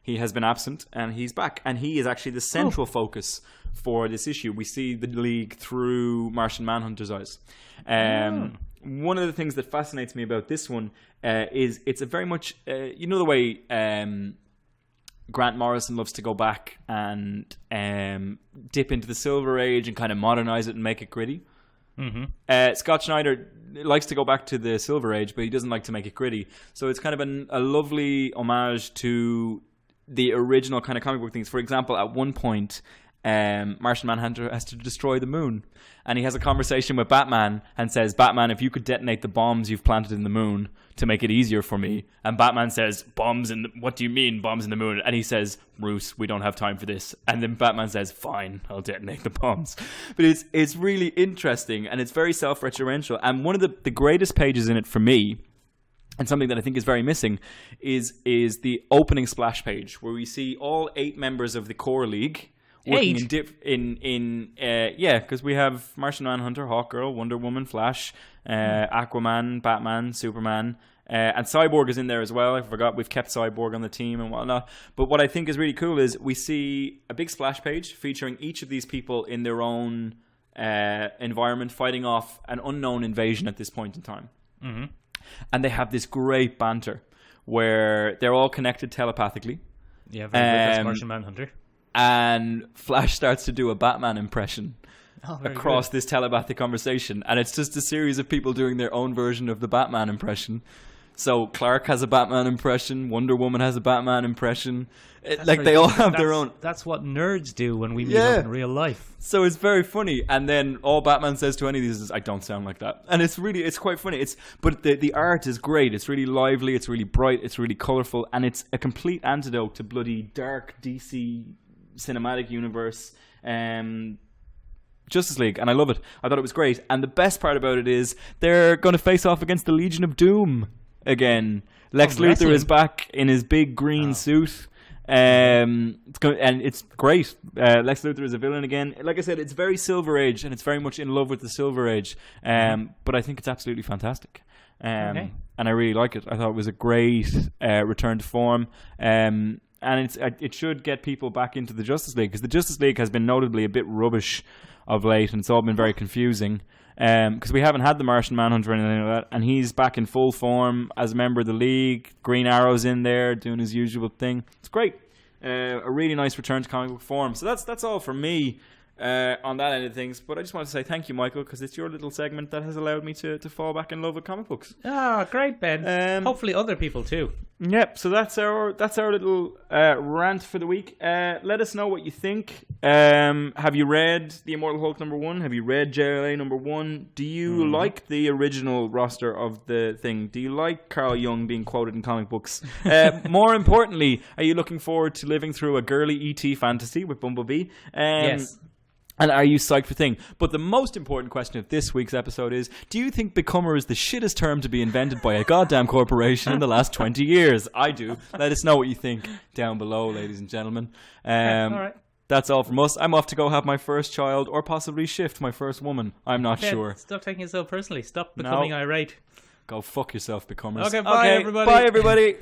He has been absent, and he's back. And he is actually the central focus for this issue. We see the League through Martian Manhunter's eyes. One of the things that fascinates me about this one is it's a very much... you know the way... Grant Morrison loves to go back and dip into the Silver Age and kind of modernize it and make it gritty. Mm-hmm. Scott Snyder likes to go back to the Silver Age, but he doesn't like to make it gritty. So it's kind of a lovely homage to the original kind of comic book things. For example, at one point, Martian Manhunter has to destroy the moon. And he has a conversation with Batman and says, Batman, if you could detonate the bombs you've planted in the moon to make it easier for me. And Batman says, what do you mean, bombs in the moon? And he says, Bruce, we don't have time for this. And then Batman says, fine, I'll detonate the bombs. But it's really interesting, and it's very self-referential. And one of the greatest pages in it for me, and something that I think is very missing, is the opening splash page, where we see all 8 members of the Core League working because we have Martian Manhunter, Hawkgirl, Wonder Woman, Flash, Aquaman, Batman, Superman, and Cyborg is in there as well. I forgot we've kept Cyborg on the team and whatnot. But what I think is really cool is we see a big splash page featuring each of these people in their own environment, fighting off an unknown invasion at this point in time. Mm-hmm. And they have this great banter where they're all connected telepathically. Yeah, very good. That's Martian Manhunter. And Flash starts to do a Batman impression across this telepathic conversation. And it's just a series of people doing their own version of the Batman impression. So Clark has a Batman impression. Wonder Woman has a Batman impression. They all have their own. That's what nerds do when we meet up in real life. So it's very funny. And then all Batman says to any of these is, I don't sound like that. And it's quite funny. But the art is great. It's really lively. It's really bright. It's really colorful. And it's a complete antidote to bloody dark DC cinematic universe Justice League, and I love it. I thought it was great. And the best part about it is they're going to face off against the Legion of Doom again. Lex Luthor is back in his big green suit. It's great. Lex Luthor is a villain again. Like I said, it's very Silver Age, and it's very much in love with the Silver Age. But I think it's absolutely fantastic. And I really like it. I thought it was a great return to form. And it should get people back into the Justice League, because the Justice League has been notably a bit rubbish of late, and it's all been very confusing. Because we haven't had the Martian Manhunter or anything like that, and he's back in full form as a member of the League. Green Arrow's in there doing his usual thing. It's great. A really nice return to comic book form. So that's all from me on that end of things. But I just want to say thank you, Michael, because it's your little segment that has allowed me to fall back in love with comic books. Ah, great, Ben. Hopefully other people too. Yep, so that's our little rant for the week. Let us know what you think. Have you read The Immortal Hulk #1? Have you read JLA #1? Do you like the original roster of the thing? Do you like Carl Jung being quoted in comic books? More importantly, are you looking forward to living through a girly E.T. fantasy with Bumblebee? Yes. And are you psyched for Thing? But the most important question of this week's episode is, do you think Becomer is the shittest term to be invented by a goddamn corporation in the last 20 years? I do. Let us know what you think down below, ladies and gentlemen. All right. That's all from us. I'm off to go have my first child, or possibly shift my first woman. I'm not sure. Stop taking it so personally. Stop becoming irate. Go fuck yourself, Becomers. Okay, bye everybody. Bye everybody.